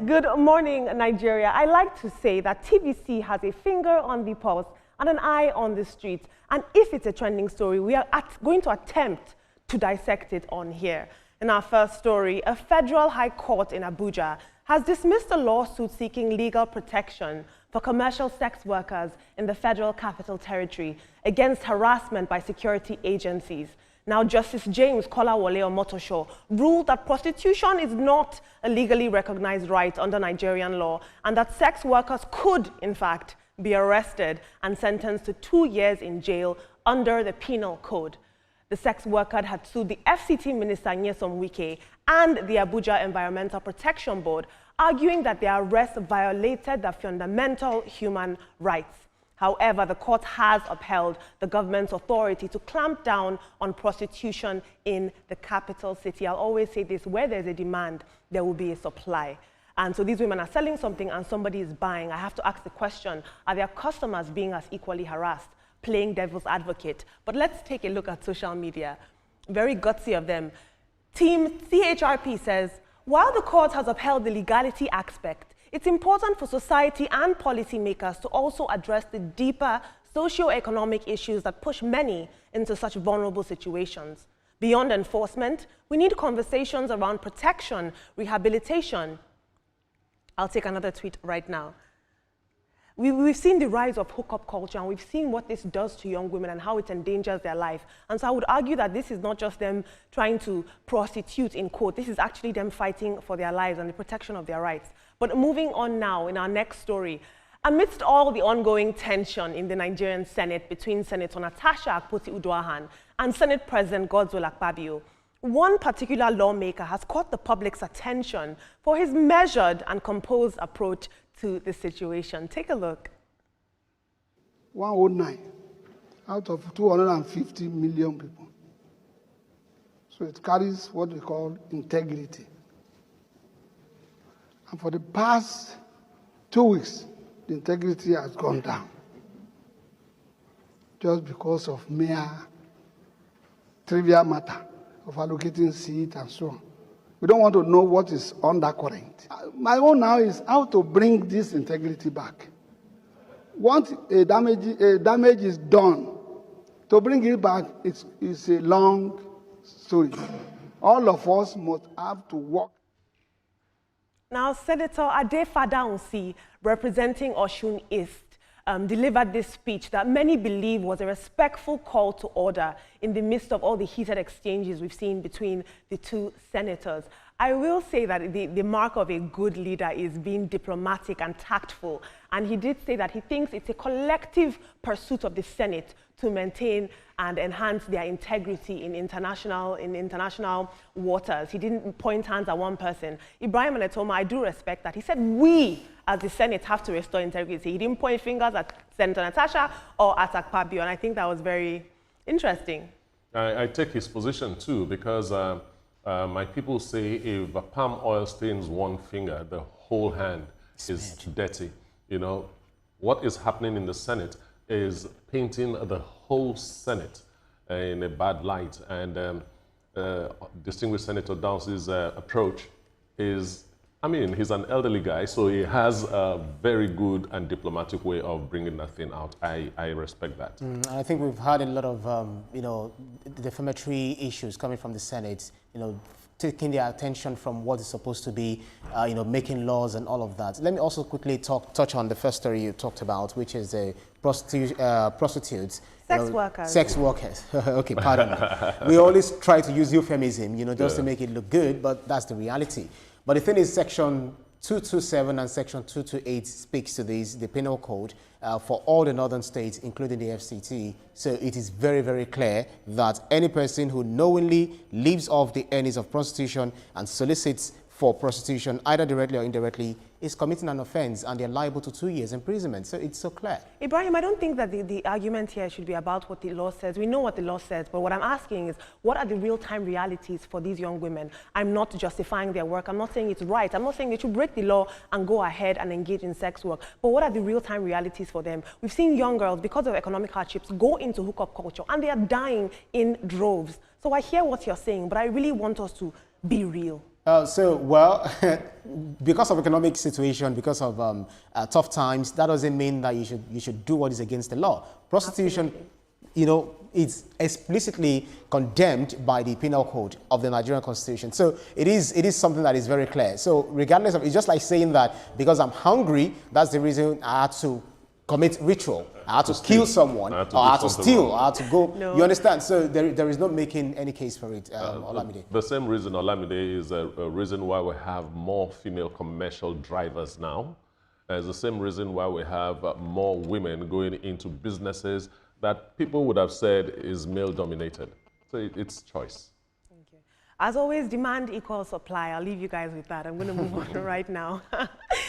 Good morning, Nigeria. I like to say that TVC has a finger on the pulse and an eye on the street. And if it's a trending story, we are going to attempt to dissect it on here. In our first story, a federal high court in Abuja has dismissed a lawsuit seeking legal protection for commercial sex workers in the Federal Capital Territory against harassment by security agencies. Now, Justice James Kolawole Omotosho ruled that prostitution is not a legally recognized right under Nigerian law and that sex workers could, in fact, be arrested and sentenced to 2 years in jail under the Penal Code. The sex worker had sued the FCT Minister Nyesom Wike and the Abuja Environmental Protection Board, arguing that their arrest violated their fundamental human rights. However, the court has upheld the government's authority to clamp down on prostitution in the capital city. I'll always say this, where there's a demand, there will be a supply. And so these women are selling something and somebody is buying. I have to ask the question, are their customers being as equally harassed? Playing devil's advocate. But let's take a look at social media. Very gutsy of them. Team CHRP says, while the court has upheld the legality aspect, it's important for society and policymakers to also address the deeper socio-economic issues that push many into such vulnerable situations. Beyond enforcement, we need conversations around protection, rehabilitation. I'll take another tweet right now. We've seen the rise of hookup culture, and we've seen what this does to young women and how it endangers their life. And so I would argue that this is not just them trying to prostitute, in quote. This is actually them fighting for their lives and the protection of their rights. But moving on now, in our next story, amidst all the ongoing tension in the Nigerian Senate between Senator Natasha Akpoti-Uduaghan and Senate President Godswill Akpabio, one particular lawmaker has caught the public's attention for his measured and composed approach to the situation. Take a look. 109 out of 250 million people. So it carries what we call integrity. And for the past 2 weeks, the integrity has gone down just because of mere trivial matter of allocating seats and so on. We don't want to know what is undercurrent. My own now is how to bring this integrity back. Once a damage is done, to bring it back is a long story. All of us must have to work. Now, Senator Ade Fadahunsi, representing Osun East, delivered this speech that many believe was a respectful call to order in the midst of all the heated exchanges we've seen between the two senators. I will say that the mark of a good leader is being diplomatic and tactful. And he did say that he thinks it's a collective pursuit of the Senate to maintain and enhance their integrity in international waters. He didn't point hands at one person. Ibrahim Anetoma, I do respect that. He said we, as the Senate, have to restore integrity. He didn't point fingers at Senator Natasha or at Akpabio, and I think that was very interesting. I take his position too, because my people say if a palm oil stains one finger, the whole hand is dirty. You know, what is happening in the Senate is painting the whole Senate in a bad light. And distinguished Senator Downs' approach is, I mean, he's an elderly guy, so he has a very good and diplomatic way of bringing that thing out. I respect that. I think we've had a lot of, you know, defamatory issues coming from the Senate, you know, taking their attention from what is supposed to be, you know, making laws and all of that. Let me also quickly touch on the first story you talked about, which is prostitutes. Sex workers. Sex workers. Okay, pardon me. We always try to use euphemism, you know, just to make it look good, but that's the reality. But the thing is, Section 227 and Section 228 speaks to this, the Penal Code, for all the northern states, including the FCT. So it is very, very clear that any person who knowingly lives off the earnings of prostitution and solicits for prostitution, either directly or indirectly, is committing an offense, and they're liable to 2 years imprisonment. So it's so clear. Ibrahim, I don't think that the argument here should be about what the law says. We know what the law says, but what I'm asking is, what are the real-time realities for these young women? I'm not justifying their work. I'm not saying it's right. I'm not saying they should break the law and go ahead and engage in sex work. But what are the real-time realities for them? We've seen young girls, because of economic hardships, go into hookup culture, and they are dying in droves. So I hear what you're saying, but I really want us to be real. Well, because of economic situation, because of tough times, that doesn't mean that you should do what is against the law. Prostitution, Absolutely. you know, it's explicitly condemned by the Penal Code of the Nigerian Constitution. So it is something that is very clear. So regardless of, it's just like saying that because I'm hungry, that's the reason I had to commit ritual. I had to kill someone, or I had to steal, I had to go. No. You understand? So there is no making any case for it, Olamide. The same reason, Olamide, is a reason why we have more female commercial drivers now. It's the same reason why we have more women going into businesses that people would have said is male-dominated. So it's choice. Thank you. As always, demand equals supply. I'll leave you guys with that. I'm going to move on right now.